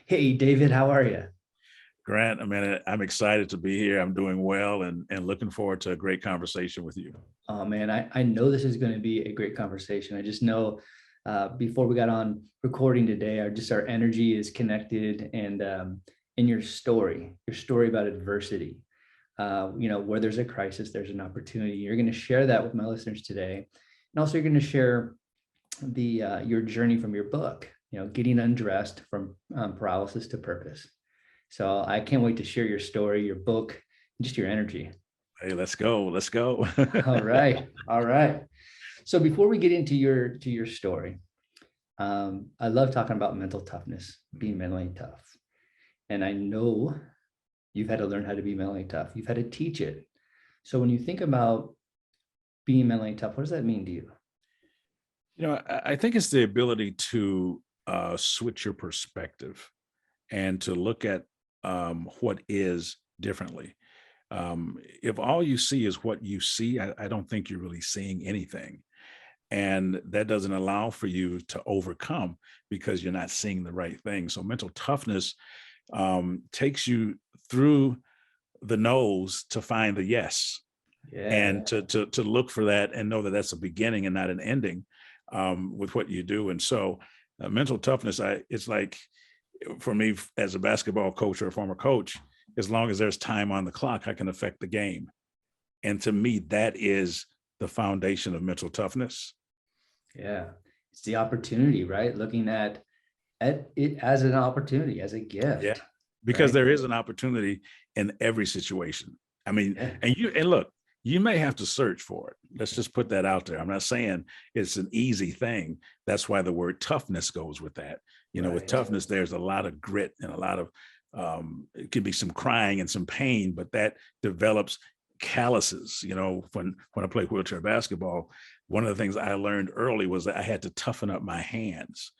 Hey, David, how are you? Grant, I'm excited to be here. I'm doing well and looking forward to a great conversation with you. Oh man, I know this is going to be a great conversation. I just know before we got on recording today, our energy is connected, and in your story about adversity, where there's a crisis, there's an opportunity. You're going to share that with my listeners today, and also you're going to share the your journey from your book. Getting undressed from paralysis to purpose. So I can't wait to share your story, your book, and just your energy. Hey, let's go. Let's go. All right. All right. So before we get into your story, I love talking about mental toughness, being mentally tough. And I know you've had to learn how to be mentally tough. You've had to teach it. So when you think about being mentally tough, what does that mean to you? I think it's the ability to switch your perspective and to look at what is differently. If all you see is what you see, I don't think you're really seeing anything. And that doesn't allow for you to overcome because you're not seeing the right thing. So mental toughness takes you through the no's to find the yes, Yeah. and to look for that and know that that's a beginning and not an ending with what you do. And so mental toughness, it's like for me as a basketball coach or a former coach, as long as there's time on the clock, I can affect the game. And to me, that is the foundation of mental toughness. Yeah. It's the opportunity, right? Looking at it as an opportunity, as a Yeah. gift, Because right? there is an opportunity in every situation. Yeah. And look, you may have to search for it. Let's just put that out there. I'm not saying it's an easy thing. That's why the word toughness goes with that. With Right. toughness, there's a lot of grit and a lot of it can be some crying and some pain, but that develops calluses. When I played wheelchair basketball, one of the things I learned early was that I had to toughen up my hands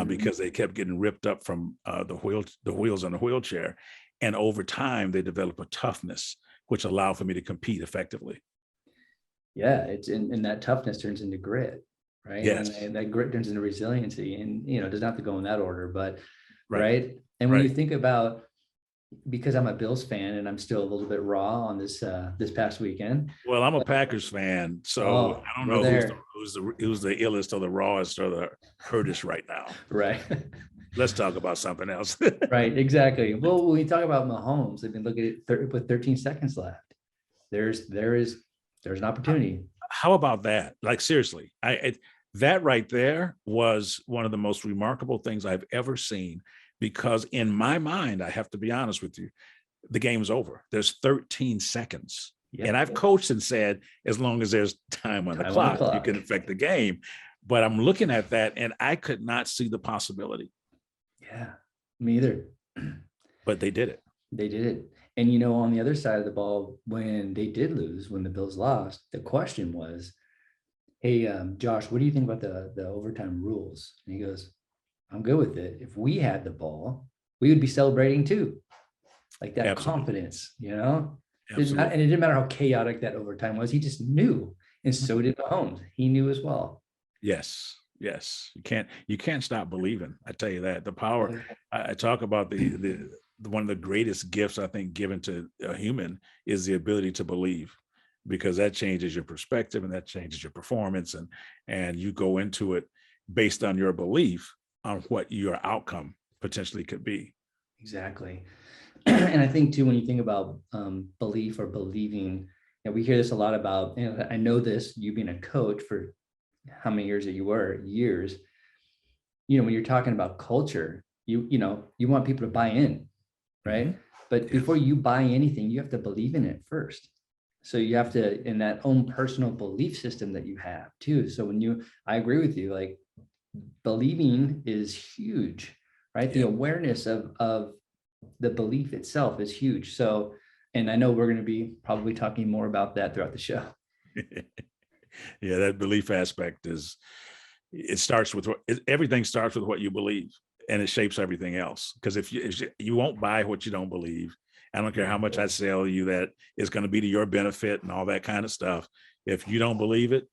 because they kept getting ripped up from the wheels on the wheelchair, and over time they develop a toughness which allowed for me to compete effectively. Yeah, it's and that toughness turns into grit, right? Yes. And that grit turns into resiliency, and it doesn't have to go in that order, but Right. right. And when you Right. think about, because I'm a Bills fan and I'm still a little bit raw on this past weekend. Well, I'm a Packers fan, so Oh, I don't we're know there. who's the illest or the rawest or the hurtest right now. Right. Let's talk about something else. Right, exactly. Well, when we talk about Mahomes, they've been looking at with 13 seconds left. There's an opportunity. How about that? Like seriously, that right there was one of the most remarkable things I've ever seen, because in my mind, I have to be honest with you, the game's over. There's 13 seconds. Yep. And I've coached and said, as long as there's time on the clock, you can affect the game. But I'm looking at that and I could not see the possibility. Yeah, me either. But they did it. They did it. And on the other side of the ball, when they did lose, when the Bills lost, the question was, hey, Josh, what do you think about the overtime rules? And he goes, I'm good with it. If we had the ball, we would be celebrating too. Like that. Absolutely. Confidence, Absolutely. And it didn't matter how chaotic that overtime was. He just knew. And so did Mahomes. He knew as well. Yes. You can't stop believing. I tell you that. The power, I talk about the one of the greatest gifts I think given to a human is the ability to believe, because that changes your perspective and that changes your performance, and you go into it based on your belief on what your outcome potentially could be. Exactly. And I think too, when you think about belief or believing, we hear this a lot about, and I know this, you being a coach for how many years that you were, years, when you're talking about culture, you want people to buy in, right? Mm-hmm. But before you buy anything, you have to believe in it first. So you have to, in that own personal belief system that you have too. So I agree with you, like believing is huge, right? The awareness of the belief itself is huge. So, and I know we're going to be probably talking more about that throughout the show. Yeah, that belief aspect everything starts with what you believe, and it shapes everything else. Because if you won't buy what you don't believe, I don't care how much I sell you that it's going to be to your benefit and all that kind of stuff. If you don't believe it,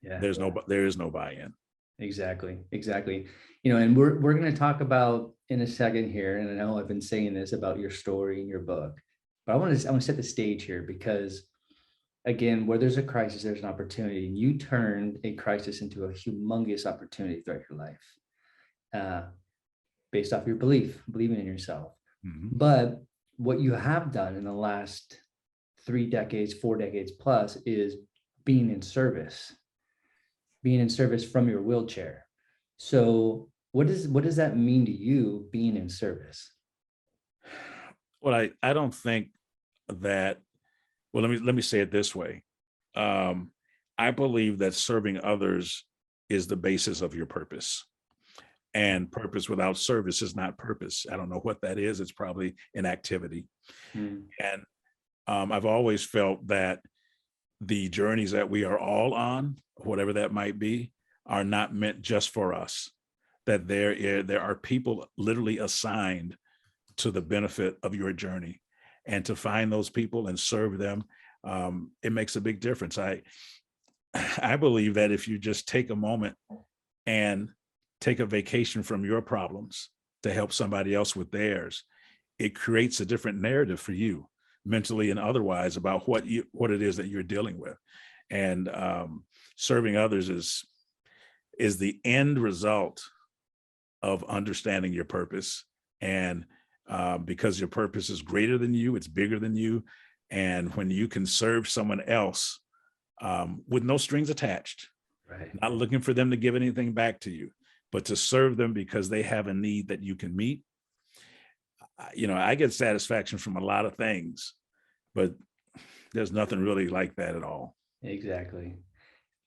there is no buy-in. Exactly. Exactly. And we're going to talk about in a second here, and I know I've been saying this about your story and your book, but I want to set the stage here because again, where there's a crisis, there's an opportunity. And you turned a crisis into a humongous opportunity throughout your life, uh, based off your believing in yourself. Mhm. But what you have done in the last 3 decades, 4 decades plus is being in service, being in service from your wheelchair. So what does that mean to you being in service? Well, I don't think that. Well, let me say it this way. Um, I believe that serving others is the basis of your purpose. And purpose without service is not purpose. I don't know what that is. It's probably an activity. Mm, And I've always felt that the journeys that we are all on, whatever that might be, are not meant just for us. That there are people literally assigned to the benefit of your journey, and to find those people and serve them, it makes a big difference. I believe that if you just take a moment and take a vacation from your problems to help somebody else with theirs, it creates a different narrative for you, mentally and otherwise, about what it is that you're dealing with. And serving others is the end result of understanding your purpose. And because your purpose is greater than you, it's bigger than you. And when you can serve someone else, with no strings attached, right. not looking for them to give anything back to you, but to serve them because they have a need that you can meet. I get satisfaction from a lot of things, but there's nothing really like that at all. Exactly.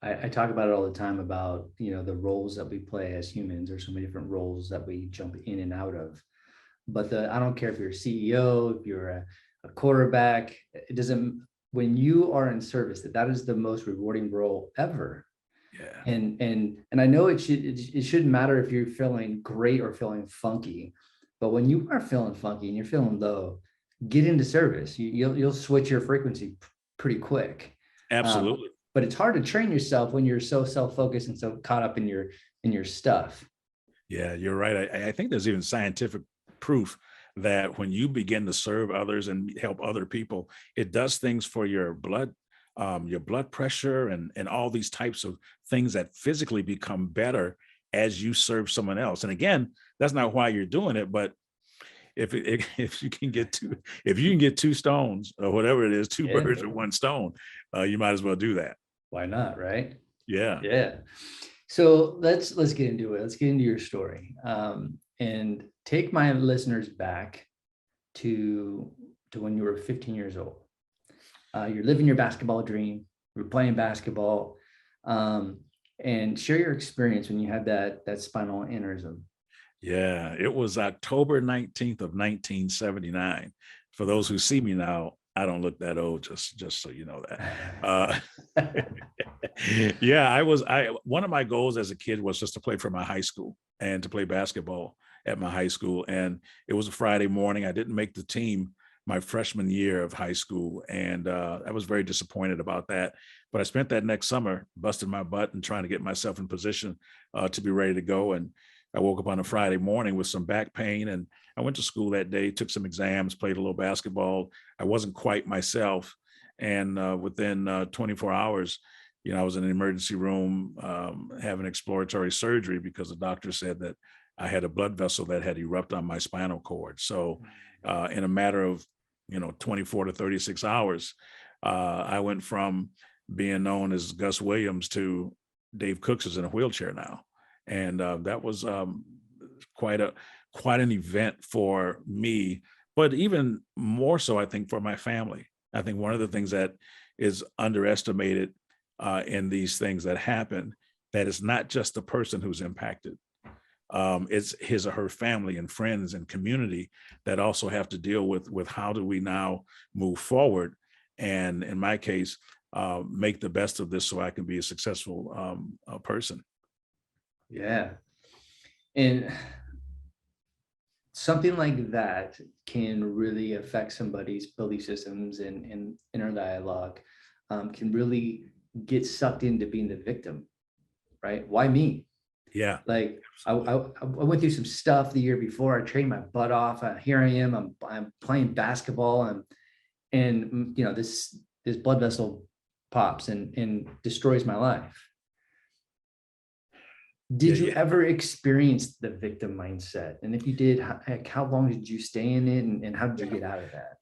I talk about it all the time about, the roles that we play as humans. There's so many different roles that we jump in and out of. But I don't care if you're a CEO, if you're a quarterback, it doesn't, when you are in service, that is the most rewarding role ever. Yeah. And I know it shouldn't matter if you're feeling great or feeling funky, but when you are feeling funky and you're feeling low, get into service. You'll switch your frequency pretty quick. Um, Absolutely. but it's hard to train yourself when you're so self-focused and so caught up in your stuff. Yeah, you're right. I think there's even scientific proof that when you begin to serve others and help other people, it does things for your blood pressure, and all these types of things that physically become better as you serve someone else. And again, that's not why you're doing it, but if you can get two stones, or whatever it is, two Yeah, birds with one stone, you might as well do that. why not, right? Yeah. Yeah. So let's get into it. Let's get into your story, and take my listeners back to when you were 15 years old. You're living your basketball dream. You're playing basketball, um, and share your experience when you had that spinal aneurysm. Yeah, it was October 19th of 1979. For those who see me now, I don't look that old, just so you know that. Uh, yeah, I one of my goals as a kid was just to play for my high school and to play basketball at my high school. And it was a Friday morning. I didn't make the team my freshman year of high school, and I was very disappointed about that. But I spent that next summer busting my butt and trying to get myself in position to be ready to go. And I woke up on a Friday morning with some back pain, and I went to school that day, took some exams, played a little basketball. I wasn't quite myself. And within 24 hours, I was in an emergency room having exploratory surgery because the doctor said that I had a blood vessel that had erupted on my spinal cord. So in a matter of 24 to 36 hours, I went from being known as Gus Williams to Dave Cooks is in a wheelchair now. And that was quite an event for me, but even more so, I think, for my family. I think one of the things that is underestimated in these things that happen, that it's not just the person who's impacted. It's his or her family and friends and community that also have to deal with how do we now move forward, and in my case, make the best of this so I can be a successful person. Yeah. And something like that can really affect somebody's belief systems and inner dialogue, can really get sucked into being the victim, right? Why me? Yeah. Like I went through some stuff the year before. I trained my butt off. Here I am. I'm playing basketball, and this blood vessel pops and destroys my life. Yeah. Did you Yeah. ever experience the victim mindset? And if you did, how long did you stay in it, and how did you get out of that?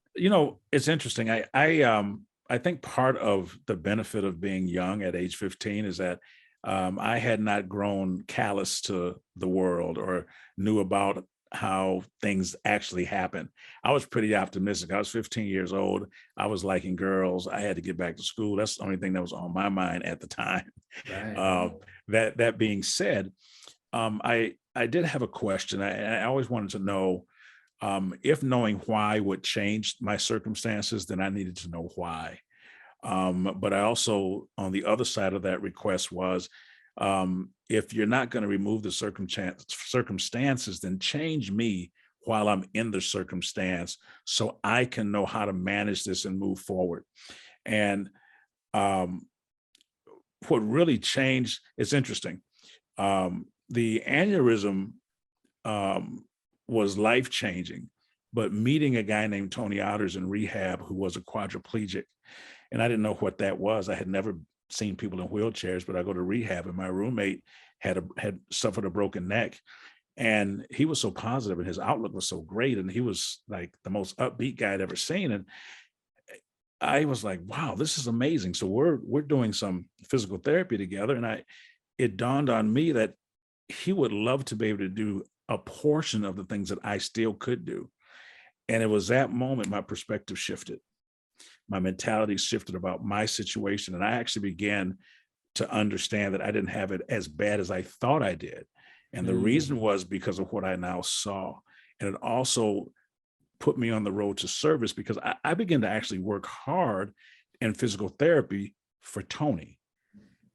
It's interesting. I think part of the benefit of being young at age 15 is that I had not grown callous to the world or knew about how things actually happen. I was pretty optimistic. I was 15 years old. I was liking girls. I had to get back to school. That's the only thing that was on my mind at the time. Right. Uh, that being said, I did have a question. I always wanted to know, if knowing why would change my circumstances, then I needed to know why. But I also, on the other side of that request was, if you're not going to remove the circumstances, then change me while I'm in the circumstance so I can know how to manage this and move forward. And um, what really changed, it's interesting. The aneurysm was life changing, but meeting a guy named Tony Otters in rehab who was a quadriplegic, and I didn't know what that was. I had never seen people in wheelchairs, but I go to rehab, and my roommate had suffered a broken neck, and he was so positive, and his outlook was so great, and he was like the most upbeat guy I'd ever seen, and I was like, wow, this is amazing. So we're doing some physical therapy together, and it dawned on me that he would love to be able to do a portion of the things that I still could do. And it was that moment my perspective shifted. My mentality shifted about my situation. And I actually began to understand that I didn't have it as bad as I thought I did. And the reason was because of what I now saw. And it also put me on the road to service because I began to actually work hard in physical therapy for Tony,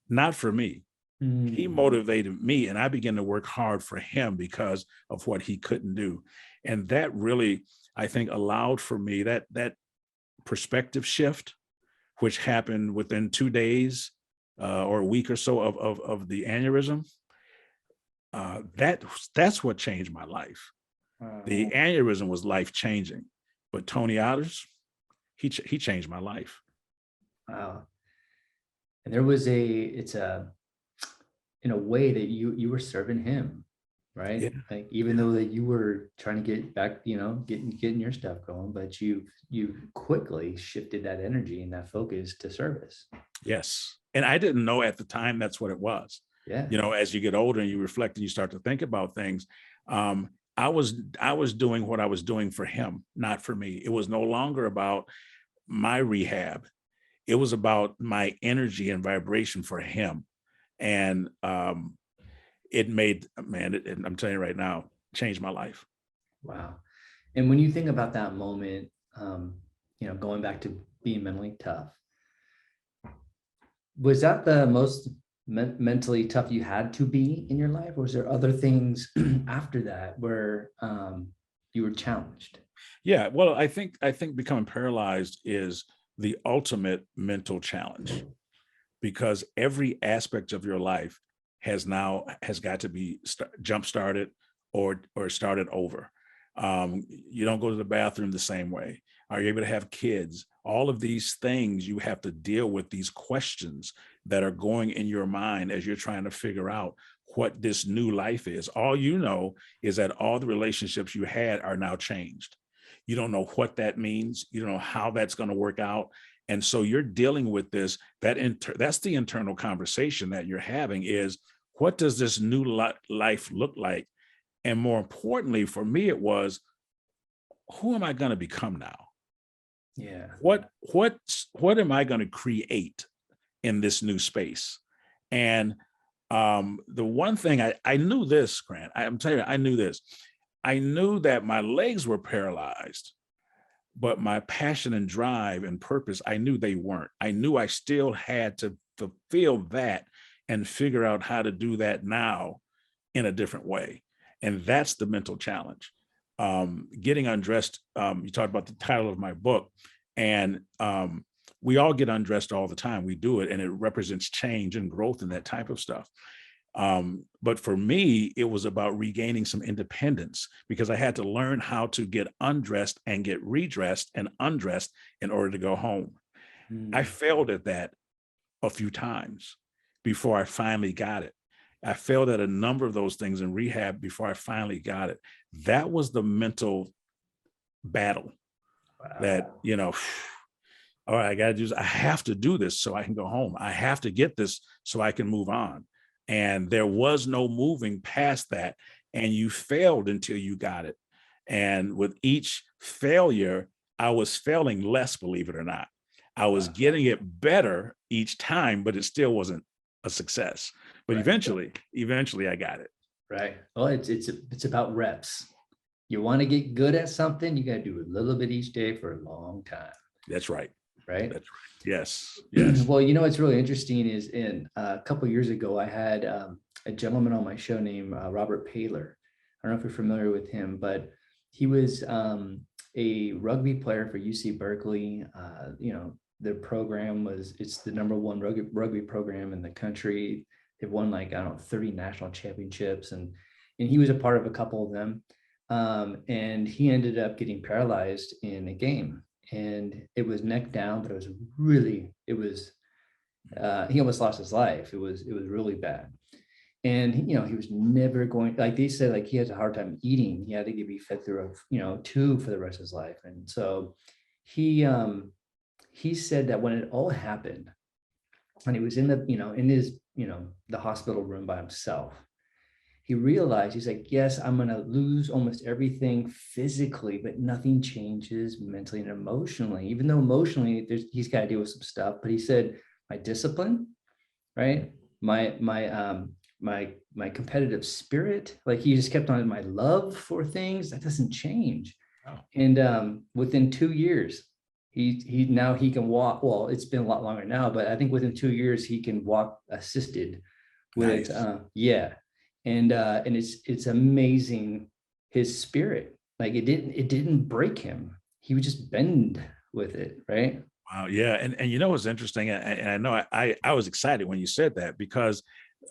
not for me. He motivated me, and I began to work hard for him because of what he couldn't do. And that really, I think, allowed for me that perspective shift, which happened within 2 days or a week or so of the aneurysm. That's what changed my life. The aneurysm was life changing, but Tony Otters, he changed my life. Wow. And there was in a way that you were serving him, right? Yeah. Like, even though that you were trying to get back, getting your stuff going, but you quickly shifted that energy and that focus to service. Yes. And I didn't know at the time that's what it was. Yeah. As you get older and you reflect and you start to think about things, I was doing what I was doing for him, not for me. It was no longer about my rehab. It was about my energy and vibration for him. And it made, man, I'm telling you right now, changed my life. Wow. And when you think about that moment, going back to being mentally tough, was that the most mentally tough you had to be in your life? Or was there other things after that where you were challenged? Yeah, well, I think becoming paralyzed is the ultimate mental challenge because every aspect of your life has got to be jump started or started over. You don't go to the bathroom the same way. Are you able to have kids? All of these things you have to deal with, these questions that are going in your mind as you're trying to figure out what this new life is. All you know is that all the relationships you had are now changed. You don't know what that means. You don't know how that's going to work out. And so you're dealing with this, that's the internal conversation that you're having is, what does this new life look like? And more importantly, for me, it was, who am I going to become now? Yeah. What am I going to create in this new space? And the one thing I knew this, Grant, I'm telling you, I knew this. I knew that my legs were paralyzed, but my passion and drive and purpose, I knew they weren't. I knew I still had to fulfill that and figure out how to do that now in a different way. And that's the mental challenge. Getting undressed, you talked about the title of my book, and we all get undressed all the time. We do it, and it represents change and growth and that type of stuff. But for me, it was about regaining some independence because I had to learn how to get undressed and get redressed and undressed in order to go home. I Mm. failed at that a few times before I finally got it. I failed at a number of those things in rehab before I finally got it. That was the mental battle that, Wow. all right, I got to do this. I have to do this so I can go home. I have to get this so I can move on. And there was no moving past that. And you failed until you got it. And with each failure, I was failing less, believe it or not. I was Wow. getting it better each time, but it still wasn't a success. But Right. eventually I got it. Right. Well, it's about reps. You want to get good at something, you got to do a little bit each day for a long time. That's right. Right. That's right. Yes. Yes. Well, you know what's really interesting is in a couple of years ago, I had a gentleman on my show named Robert Paler. I don't know if you're familiar with him, but he was a rugby player for UC Berkeley. Their program it's the number one rugby program in the country. They've won like, I don't know, 30 national championships, and he was a part of a couple of them. And he ended up getting paralyzed in a game, and it was neck down, but he almost lost his life. It was really bad. And he was never going, like they said, like he has a hard time eating. He had to be fed through a tube for the rest of his life. And so he said that when it all happened, and he was in his the hospital room by himself, he realized, he's like, yes, I'm going to lose almost everything physically, but nothing changes mentally and emotionally, even though emotionally he's got to deal with some stuff. But he said, my discipline, right? My competitive spirit, like he just kept on, my love for things, that doesn't change. Oh, And within 2 years, he can walk. Well, it's been a lot longer now, but I think within 2 years he can walk assisted with, nice. yeah. And it's amazing, his spirit, like it didn't break him. He would just bend with it, right? Wow. Yeah. And you know what's interesting? And I know I was excited when you said that because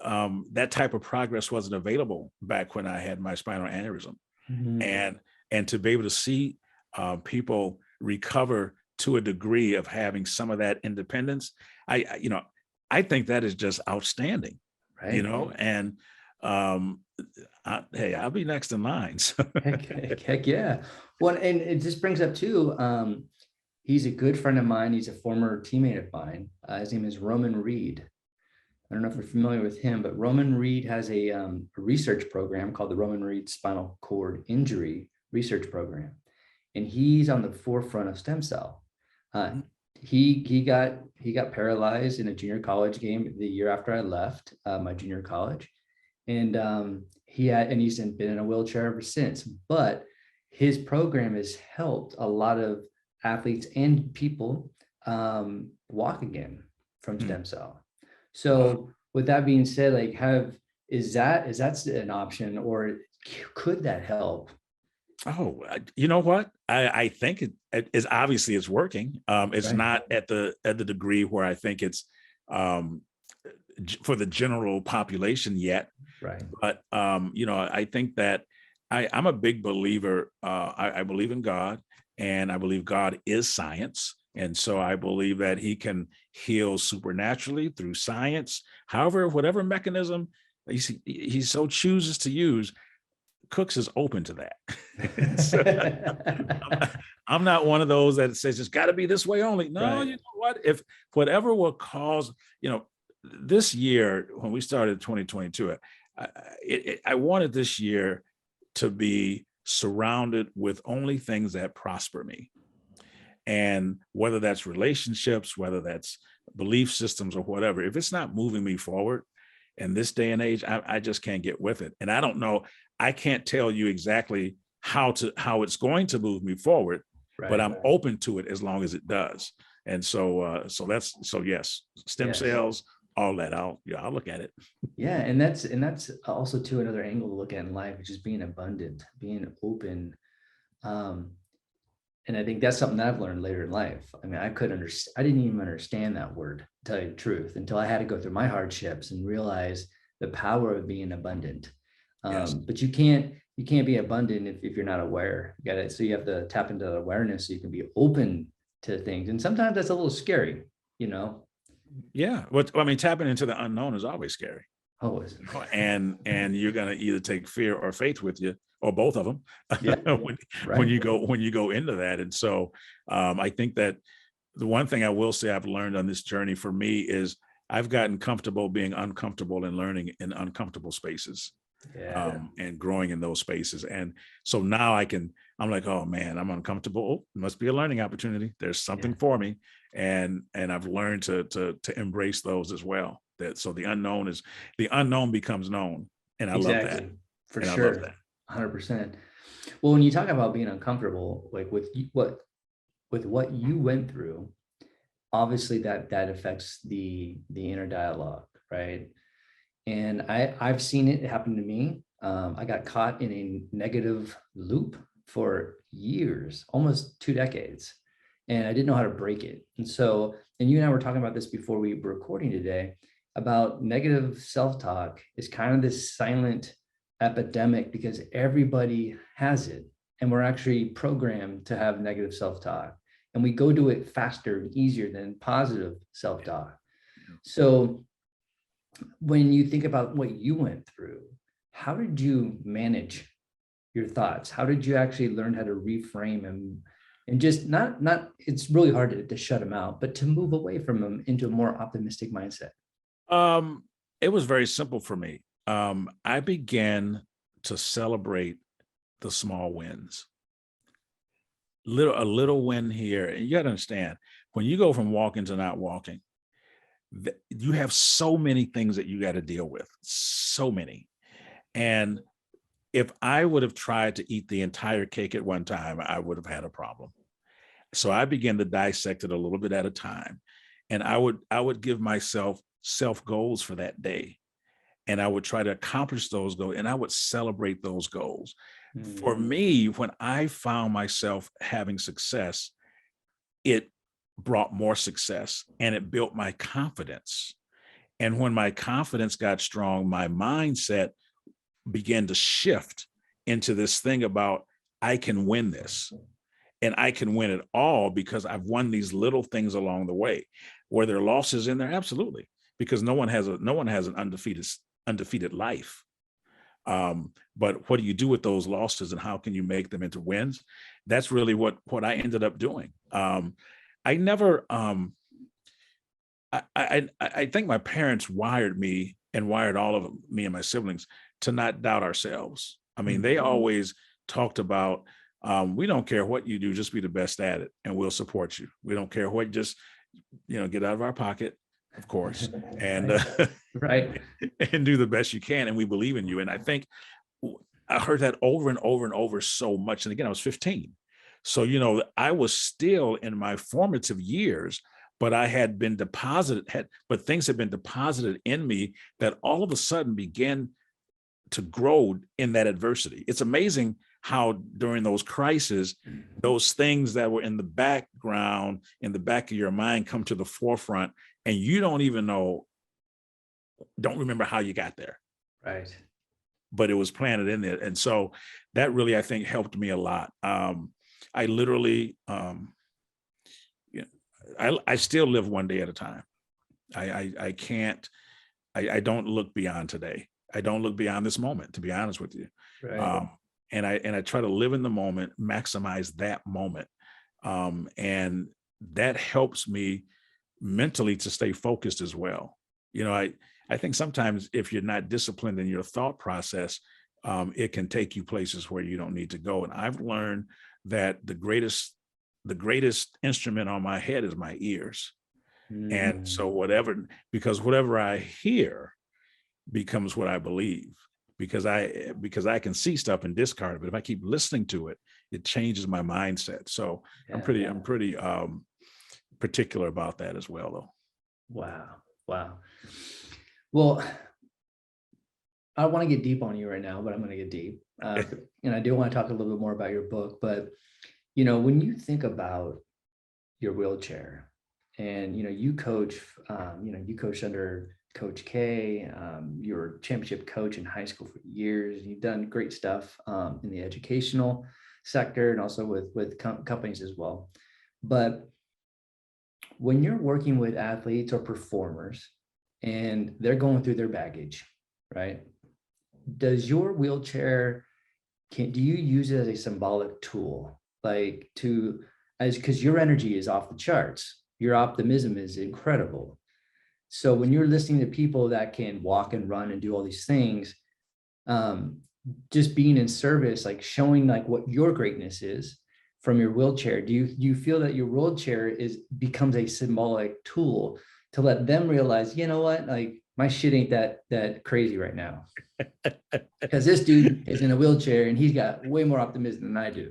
that type of progress wasn't available back when I had my spinal aneurysm. Mhm. And to be able to see people recover to a degree of having some of that independence, I think that is just outstanding, Right. and um, hey, I'll be next in line. So, Heck yeah. Well, and it just brings up too, he's a good friend of mine. He's a former teammate of mine. His name is Roman Reed. I don't know if you're familiar with him, but Roman Reed has a research program called the Roman Reed Spinal Cord Injury Research Program, and he's on the forefront of stem cell. Uh, he got paralyzed in a junior college game the year after I left my junior college, and he's been in a wheelchair ever since. But his program has helped a lot of athletes and people walk again from hmm, stem cell. wow. So with that being said, like is that an option, or could that help? Oh, you know what? I think it is obviously it's working. It's Right. not at the degree where I think it's um, for the general population yet. Right. But I think that I'm a big believer. I believe in God, and I believe God is science, and so I believe that He can heal supernaturally through science. However, whatever mechanism he so chooses to use, Cooks is open to that. So I'm not one of those that says it's got to be this way only. No, you Right. know what? If whatever will cause, this year when we started 2022, I wanted this year to be surrounded with only things that prosper me. And whether that's relationships, whether that's belief systems or whatever, if it's not moving me forward in this day and age, I just can't get with it. And I don't know, I can't tell you exactly how it's going to move me forward, but Right. I'm open to it as long as it does. And so yes, stem Yes. cells, all that. I'll look at it. Yeah, and that's also too another angle to look at in life, which is being abundant, being open. Um, and I think that's something that I've learned later in life. I mean, I didn't even understand that word, to tell you the truth, until I had to go through my hardships and realize the power of being abundant. Yes. But you can't be abundant if you're not aware. You got it. So you have to tap into the awareness so you can be open to things. And sometimes that's a little scary, you know. Yeah. What I mean, tapping into the unknown is always scary. Always. And you're gonna either take fear or faith with you, or both of them, Yeah. when Right. you go into that. And so I think that the one thing I will say I've learned on this journey for me is I've gotten comfortable being uncomfortable and learning in uncomfortable spaces, Yeah. and growing in those spaces. And so now I'm like, oh man, I'm uncomfortable. Oh, it must be a learning opportunity. There's Yeah. something for me. And I've learned to embrace those as well. That so the unknown becomes known. And I love that. Exactly. For And I love sure. that. 100%. Well, when you talk about being uncomfortable, like with what you went through, obviously that affects the inner dialogue, right? And I've seen it happen to me. I got caught in a negative loop for years, almost 2 decades, and I didn't know how to break it. And so, and you and I were talking about this before we were recording today, about negative self-talk is kind of this silent epidemic because everybody has it, and we're actually programmed to have negative self-talk, and we go to it faster and easier than positive self-talk. So when you think about what you went through, how did you manage your thoughts? How did you actually learn how to reframe and just not it's really hard to shut them out, but to move away from them into a more optimistic mindset? Um, it was very simple for me. I began to celebrate the small wins. A little win here. And you got to understand, when you go from walking to not walking, you have so many things that you got to deal with. So many. And if I would have tried to eat the entire cake at one time, I would have had a problem. So I began to dissect it a little bit at a time. And I would give myself self goals for that day. And I would try to accomplish those goals, and I would celebrate those goals. For me, when I found myself having success, it brought more success and it built my confidence. And when my confidence got strong, my mindset began to shift into this thing about I can win this, and I can win it all because I've won these little things along the way. Were there losses in there? Absolutely, because no one has an undefeated life. But what do you do with those losses, and how can you make them into wins? That's really what I ended up doing. I never. I think my parents wired me and wired all of me and my siblings to not doubt ourselves. I mean, they always talked about, we don't care what you do, just be the best at it, and we'll support you. We don't care what, just get out of our pocket, of course, and Right. and do the best you can, and we believe in you. And I think I heard that over and over and over so much. And again, I was 15, so I was still in my formative years, but I had been but things had been deposited in me that all of a sudden began to grow in that adversity. It's amazing how during those crises, those things that were in the background, in the back of your mind, come to the forefront, and you don't remember how you got there. Right. But it was planted in there. And so that really, I think, helped me a lot. I literally, I still live one day at a time. I can't, I don't look beyond today. I don't look beyond this moment, to be honest with you. Right. And I try to live in the moment, maximize that moment. And that helps me mentally to stay focused as well. I think sometimes if you're not disciplined in your thought process, it can take you places where you don't need to go. And I've learned that the greatest instrument on my head is my ears. And so whatever I hear becomes what I believe, because I can see stuff and discard it. But if I keep listening to it, it changes my mindset. So I'm pretty particular about that as well, though. Wow. Well, I want to get deep on you right now, but I'm going to get deep. And I do want to talk a little bit more about your book. But, when you think about your wheelchair and, you coach under Coach K. You're a championship coach in high school for years. You've done great stuff in the educational sector and also with companies as well. But when you're working with athletes or performers and they're going through their baggage, right? Does your wheelchair, do you use it as a symbolic tool, like to, as, because your energy is off the charts, your optimism is incredible. So when you're listening to people that can walk and run and do all these things, just being in service, like showing like what your greatness is from your wheelchair, do you feel that your wheelchair becomes a symbolic tool to let them realize, you know what, like my shit ain't that crazy right now, because this dude is in a wheelchair and he's got way more optimism than I do.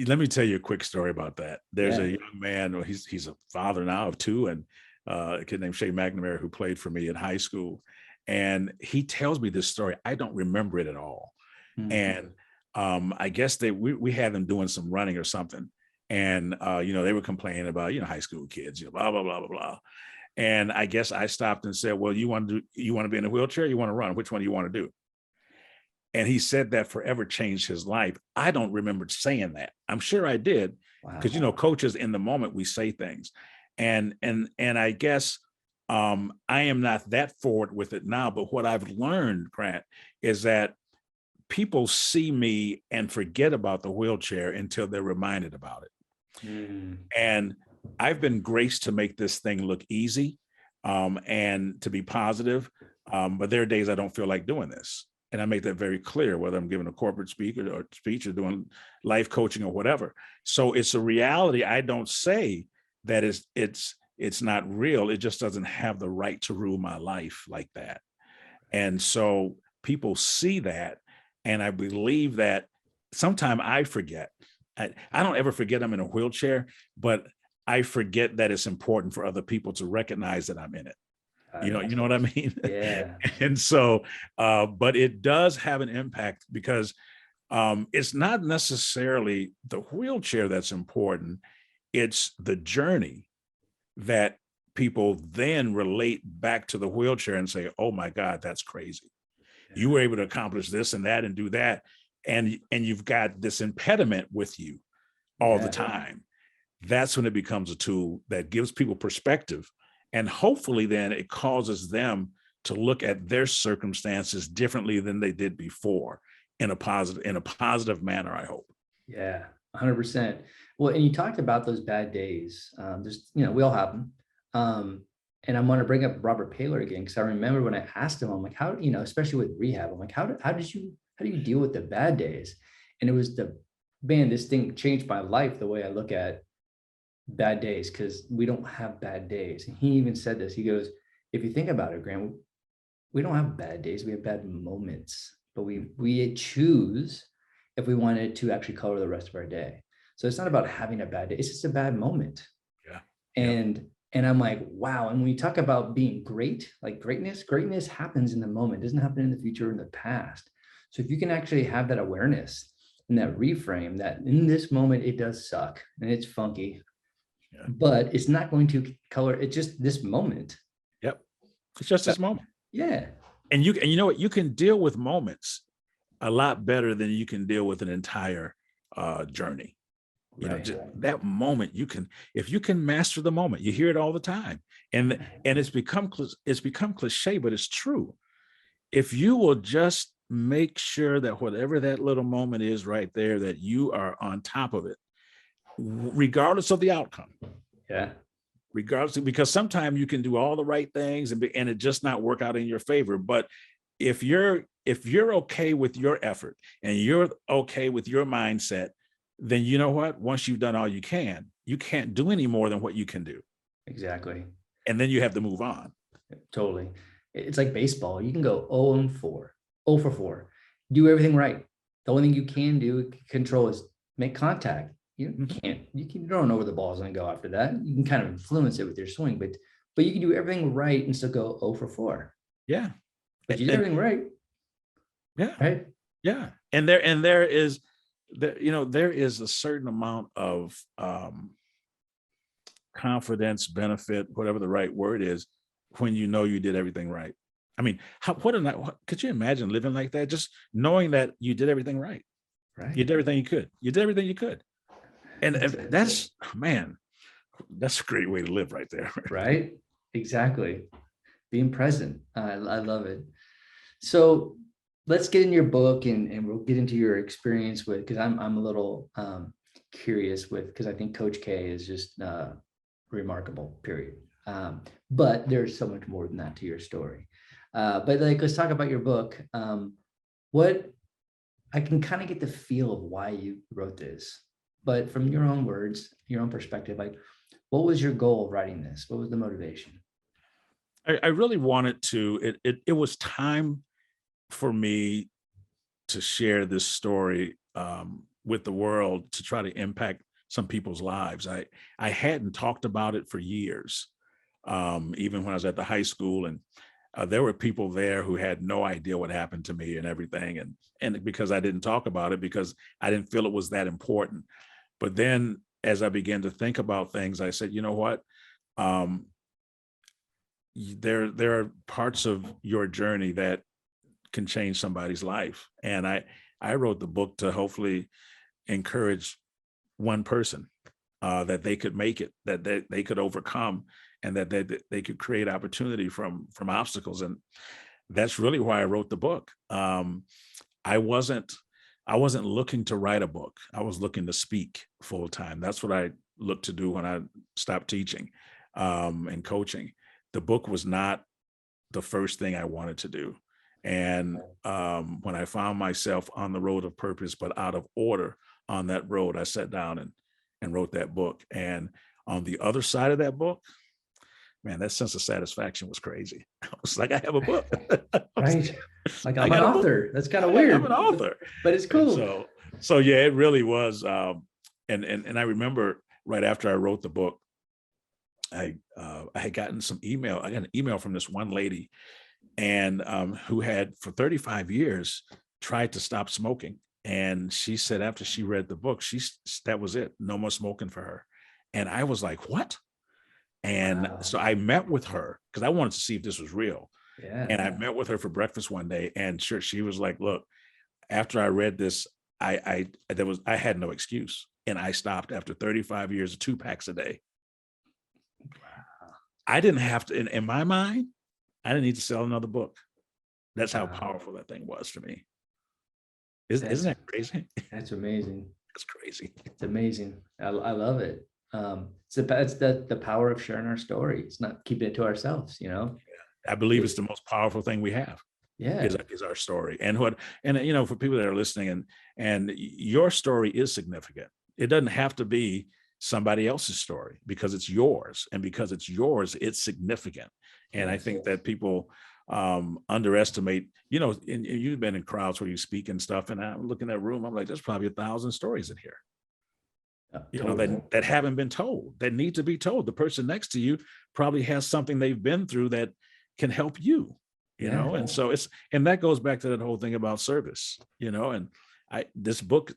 Let me tell you a quick story about that. There's Yeah. a young man, well, he's a father now of two, and a kid named Shay McNamara who played for me in high school. And he tells me this story. I don't remember it at all. And I guess we had them doing some running or something. And, they were complaining about, high school kids, blah, blah, blah, blah, blah. And I guess I stopped and said, well, you want to be in a wheelchair? You want to run? Which one do you want to do? And he said that forever changed his life. I don't remember saying that. I'm sure I did, because, coaches in the moment, we say things. And I guess I am not that forward with it now, but what I've learned, Grant, is that people see me and forget about the wheelchair until they're reminded about it. And I've been graced to make this thing look easy and to be positive. But there are days I don't feel like doing this. And I make that very clear, whether I'm giving a corporate speech or doing life coaching or whatever. So it's a reality. I don't say that it's not real. It just doesn't have the right to rule my life like that. And so people see that. And I believe that sometimes I forget. I don't ever forget I'm in a wheelchair, but I forget that it's important for other people to recognize that I'm in it. You know what I mean? Yeah. And so, but it does have an impact, because it's not necessarily the wheelchair that's important. It's the journey that people then relate back to the wheelchair and say, oh my God, that's crazy. You were able to accomplish this and that and do that. And you've got this impediment with you all the time. That's when it becomes a tool that gives people perspective. And hopefully then it causes them to look at their circumstances differently than they did before, in a positive manner, I hope. Yeah, 100%. Well, and you talked about those bad days. We all have them. And I'm going to bring up Robert Paler again, because I remember when I asked him, I'm like, how, especially with rehab, I'm like, how do you deal with the bad days? And it was this thing changed my life, the way I look at bad days, because we don't have bad days. And he even said this, he goes, if you think about it, Grant, we don't have bad days, we have bad moments, but we choose if we wanted to actually color the rest of our day. So it's not about having a bad day, it's just a bad moment. Yeah. And I'm like, wow. And when you talk about being great, like greatness happens in the moment, it doesn't happen in the future or in the past. So if you can actually have that awareness and that reframe that in this moment, it does suck and it's funky, but it's not going to color. It's just this moment. Yep. It's just this moment. Yeah. And you know what? You can deal with moments a lot better than you can deal with an entire journey. That moment, if you can master the moment, you hear it all the time. And it's become cliche, but it's true. If you will just make sure that whatever that little moment is right there, that you are on top of it, regardless of the outcome. Yeah. Because sometimes you can do all the right things and it just not work out in your favor. But if you're okay with your effort and you're okay with your mindset, then you know what? Once you've done all you can't do any more than what you can do. Exactly. And then you have to move on. Totally. It's like baseball. You can go 0-4, 0 for 4, do everything right. The only thing you can do, control, is make contact. You don't know where the ball's going to go after that. You can kind of influence it with your swing, but you can do everything right and still go 0 for 4. Yeah. But you did everything right. Yeah. Right. Yeah. And there is a certain amount of confidence, benefit, whatever the right word is, when you know you did everything right. I mean, could you imagine living like that? Just knowing that you did everything right. You did everything you could. You did everything you could. And that's, man, that's a great way to live right there. Right? Exactly. Being present. I love it. So let's get in your book and we'll get into your experience with, because I'm a little curious with, because I think Coach K is just remarkable, period. But there's so much more than that to your story. But like, let's talk about your book. What I can kind of get the feel of why you wrote this, but from your own words, your own perspective, like, what was your goal of writing this? What was the motivation? I really wanted to, it was time for me to share this story with the world, to try to impact some people's lives. I hadn't talked about it for years, even when I was at the high school, and there were people there who had no idea what happened to me and everything, and because I didn't talk about it, because I didn't feel it was that important. But then as I began to think about things, I said, you know what? There are parts of your journey that can change somebody's life. And I wrote the book to hopefully encourage one person that they could make it, that they could overcome, and that they could create opportunity from obstacles. And that's really why I wrote the book. I wasn't looking to write a book. I was looking to speak full time. That's what I looked to do when I stopped teaching and coaching. The book was not the first thing I wanted to do. And when I found myself on the road of purpose, but out of order on that road, I sat down and wrote that book. And on the other side of that book, man, that sense of satisfaction was crazy. I was like, I have a book. Right. Like, I'm an author. That's kind of weird. I'm an author. But it's cool. So yeah, it really was. And I remember right after I wrote the book, I had gotten some email. I got an email from this one lady, and who had for 35 years tried to stop smoking. And she said after she read the book, that was it. No more smoking for her. And I was like, what? And so I met with her because I wanted to see if this was real. Yeah. And I met with her for breakfast one day, and sure, she was like, look, after I read this, I had no excuse. And I stopped after 35 years of 2 packs a day. I didn't have to, in my mind, I didn't need to sell another book. That's how powerful that thing was to me. Isn't that crazy? That's amazing. That's crazy. It's amazing. I love it. It's the power of sharing our story. It's not keeping it to ourselves, you know? I believe it's the most powerful thing we have. Yeah. Is our story. And you know, for people that are listening, and your story is significant. It doesn't have to be somebody else's story, because it's yours, and because it's yours, it's significant. And I think that people underestimate, you know, and you've been in crowds where you speak and stuff, and I'm looking at that room, I'm like, there's probably 1,000 stories in here, you know, that haven't been told, that need to be told. The person next to you probably has something they've been through that can help you, you know. And so and that goes back to that whole thing about service, you know. And this book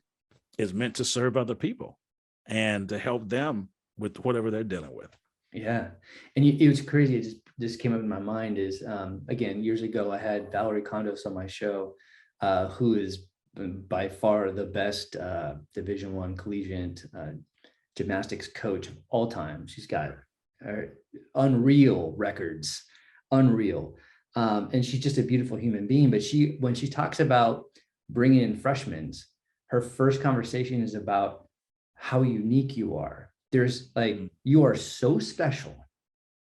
is meant to serve other people and to help them with whatever they're dealing with. Yeah. And it was crazy. It just came up in my mind is, again, years ago, I had Valerie Condos on my show, who is by far the best Division I collegiate gymnastics coach of all time. She's got unreal records, unreal. And she's just a beautiful human being. But when she talks about bringing in freshmen, her first conversation is about how unique you are. There's like, you are so special.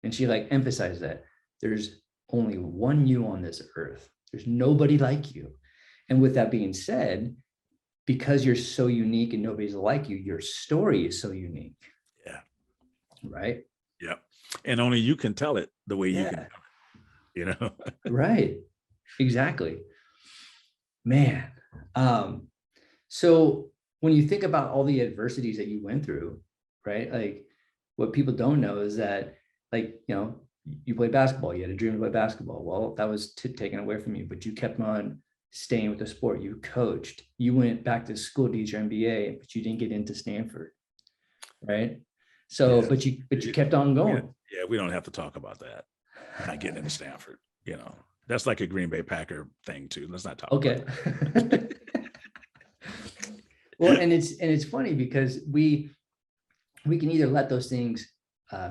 And she like emphasized that there's only one you on this earth. There's nobody like you. And with that being said, because you're so unique and nobody's like you, your story is so unique. Yeah. Right. Yeah. And only you can tell it the way you can tell it, you know? Right. Exactly. Man. So when you think about all the adversities that you went through, right? Like, what people don't know is that, like, you know, you played basketball, you had a dream to play basketball. Well, that was taken away from you, but you kept on staying with the sport. You coached, you went back to school to get your MBA, but you didn't get into Stanford. Right. So, but you kept on going. Yeah. We don't have to talk about that. not getting into Stanford. That's like a Green Bay Packer thing too. Let's not talk Okay. about that. Well, and it's funny because we can either let those things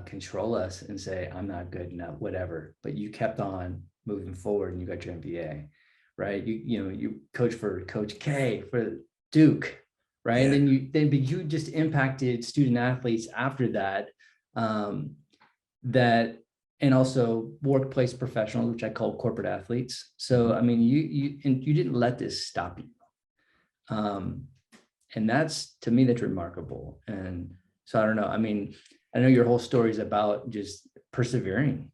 control us and say, I'm not good enough, whatever, but you kept on moving forward and you got your MBA, right? You coach for Coach K for Duke, right? Yeah. And then you just impacted student athletes after that, that, and also workplace professionals, which I call corporate athletes. So, I mean, you didn't let this stop you. And that's, to me, that's remarkable. And so I don't know. I mean, I know your whole story is about just persevering.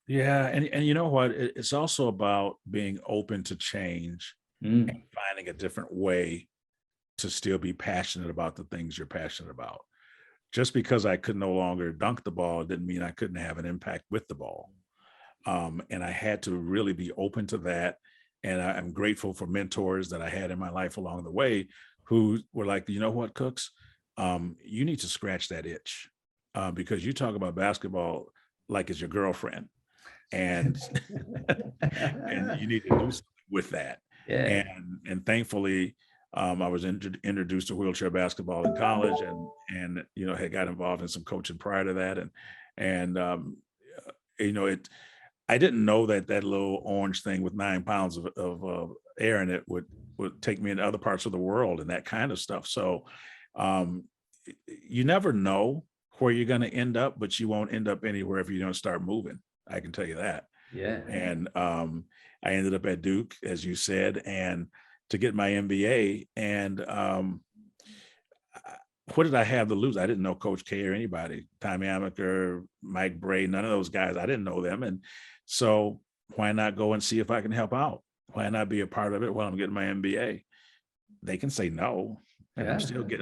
Yeah. And you know what? It's also about being open to change and Mm, finding a different way to still be passionate about the things you're passionate about. Just because I could no longer dunk the ball didn't mean I couldn't have an impact with the ball. And I had to really be open to that. And I'm grateful for mentors that I had in my life along the way who were like, you know what, Cooks, you need to scratch that itch because you talk about basketball like it's your girlfriend, and and you need to do something with that. yeah. And thankfully, I was introduced to wheelchair basketball in college, and had got involved in some coaching prior to that, and it. I didn't know that little orange thing with 9 pounds of air in it would take me into other parts of the world and that kind of stuff. So um, you never know where you're going to end up, but you won't end up anywhere if you don't start moving. I can tell you that. Yeah. And I ended up at Duke, as you said, and to get my MBA. And what did I have to lose? I didn't know Coach K or anybody, Tommy Amaker, Mike Bray, none of those guys. I didn't know them. And so why not go and see if I can help out? Why not be a part of it while I'm getting my MBA? They can say no, and Yeah. I'm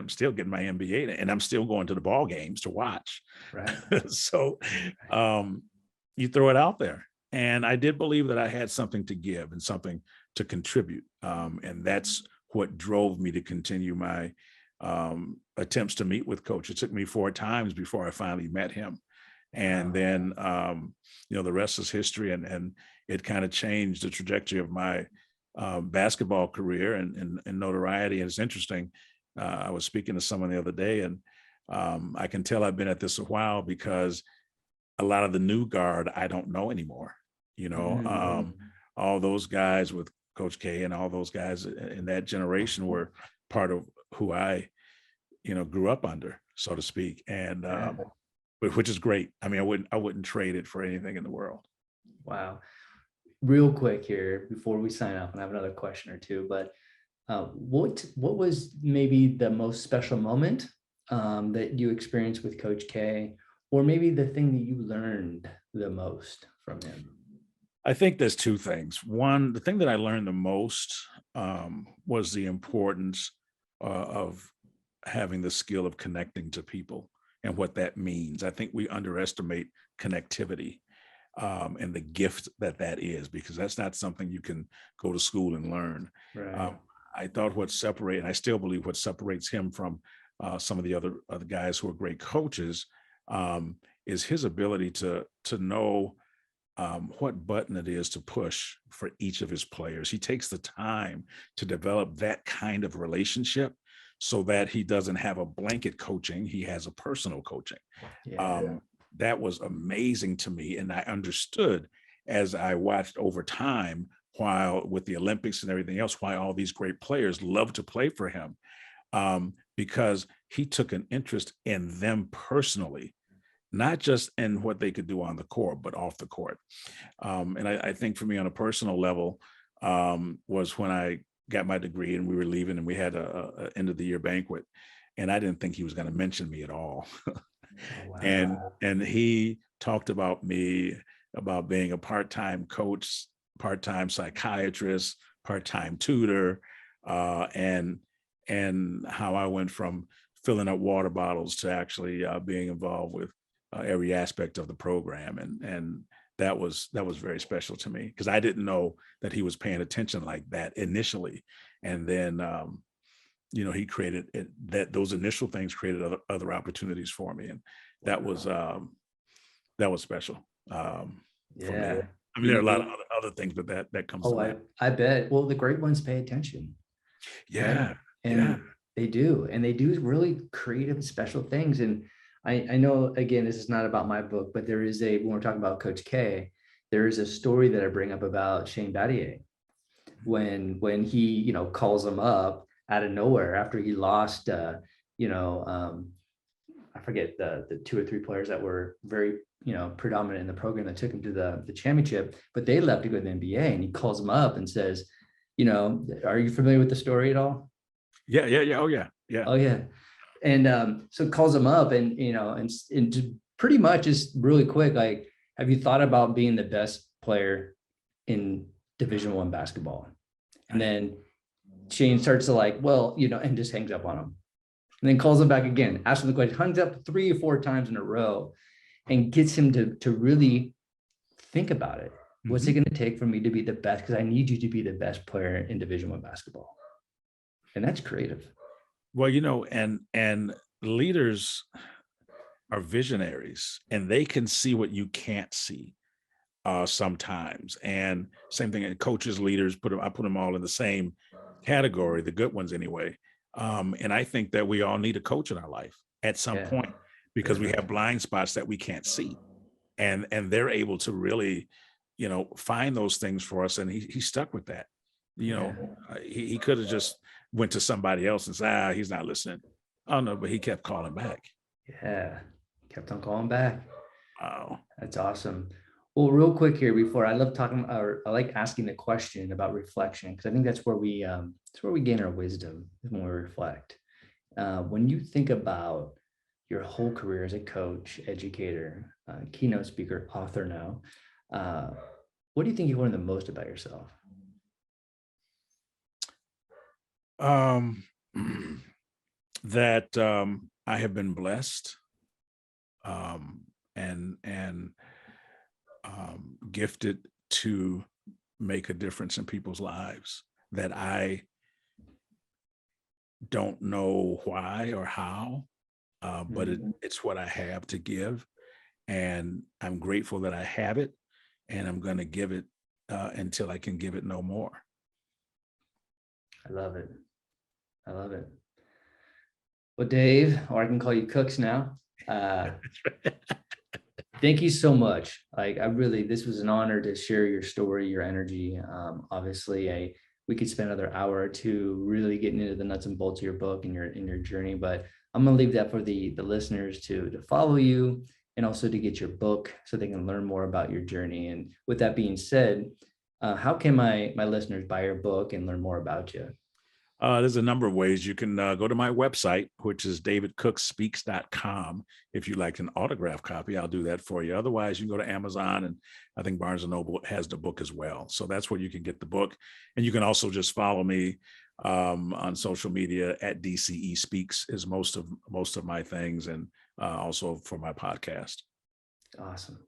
still getting my MBA, and I'm still going to the ball games to watch. Right. So you throw it out there. And I did believe that I had something to give and something to contribute. And that's what drove me to continue my attempts to meet with Coach. It took me 4 times before I finally met him. And then, the rest is history. And it kind of changed the trajectory of my basketball career and notoriety. And it's interesting. I was speaking to someone the other day, and I can tell I've been at this a while because a lot of the new guard I don't know anymore. All those guys with Coach K and all those guys in that generation were part of who I, grew up under, so to speak. And which is great. I mean, I wouldn't trade it for anything in the world. Wow. Real quick here before we sign off, and I have another question or two, but what was maybe the most special moment that you experienced with Coach K, or maybe the thing that you learned the most from him? I think there's 2 things. One, the thing that I learned the most was the importance of having the skill of connecting to people and what that means. I think we underestimate connectivity and the gift that is, because that's not something you can go to school and learn. Right. I thought and I still believe what separates him from some of the other guys who are great coaches is his ability to know what button it is to push for each of his players. He takes the time to develop that kind of relationship so that he doesn't have a blanket coaching. He has a personal coaching. Yeah. That was amazing to me. And I understood as I watched over time, while with the Olympics and everything else, why all these great players love to play for him, because he took an interest in them personally, not just in what they could do on the court, but off the court. And I think for me on a personal level was when I got my degree and we were leaving and we had a end of the year banquet, and I didn't think he was going to mention me at all. Oh, wow. And he talked about me, about being a part-time coach, part-time psychiatrist, part-time tutor, and how I went from filling up water bottles to actually being involved with every aspect of the program. And that was very special to me because I didn't know that he was paying attention like that initially. And then, he created it, that those initial things created other opportunities for me. And that was special. from there. Yeah. I mean, there are a lot of other things, but that comes to Oh, mind. I bet. Well, the great ones pay attention, right? Yeah, yeah. And they do, and they do really creative and special things. And I know, again, this is not about my book, but there is when we're talking about Coach K, there is a story that I bring up about Shane Battier when he, calls him up out of nowhere after he lost, you know, I forget the two or three players that were very, predominant in the program that took him to the championship, but they left to go to the NBA, and he calls him up and says, are you familiar with the story at all? Yeah, yeah, yeah. Oh, yeah, yeah. Oh yeah. And so calls him up, and and to pretty much just really quick, like, have you thought about being the best player in Division I basketball? And then Shane starts to like, well, and just hangs up on him. And then calls him back again, asks him the question, hangs up 3 or 4 times in a row, and gets him to really think about it. What's it going to take for me to be the best? Because I need you to be the best player in Division I basketball. And that's creative. Well, and leaders are visionaries, and they can see what you can't see sometimes. And same thing, and coaches, leaders, I put them all in the same category, the good ones anyway. And I think that we all need a coach in our life at some Yeah. point, because we have blind spots that we can't see. And they're able to really, find those things for us. And he stuck with that. He could have just went to somebody else and said, he's not listening. Oh no, but he kept calling back. Yeah. Kept on calling back. Wow. That's awesome. Well, real quick here before, I love talking, or I like asking the question about reflection, because I think that's where we gain our wisdom, when we reflect. When you think about your whole career as a coach, educator, keynote speaker, author now, what do you think you learned the most about yourself? That I have been blessed, and gifted to make a difference in people's lives, that I don't know why or how, but it's what I have to give. And I'm grateful that I have it, and I'm going to give it until I can give it no more. I love it. I love it. Well, Dave, or I can call you Cooks now. Thank you so much. Like, this was an honor to share your story, your energy. Obviously, we could spend another hour or two really getting into the nuts and bolts of your book and your journey, but I'm gonna leave that for the listeners to follow you, and also to get your book so they can learn more about your journey. And with that being said, how can my listeners buy your book and learn more about you? There's a number of ways. You can go to my website, which is davidcookspeaks.com. If you'd like an autograph copy, I'll do that for you. Otherwise, you can go to Amazon, and I think Barnes & Noble has the book as well. So that's where you can get the book. And you can also just follow me on social media at DCE Speaks is most of my things, and also for my podcast. Awesome.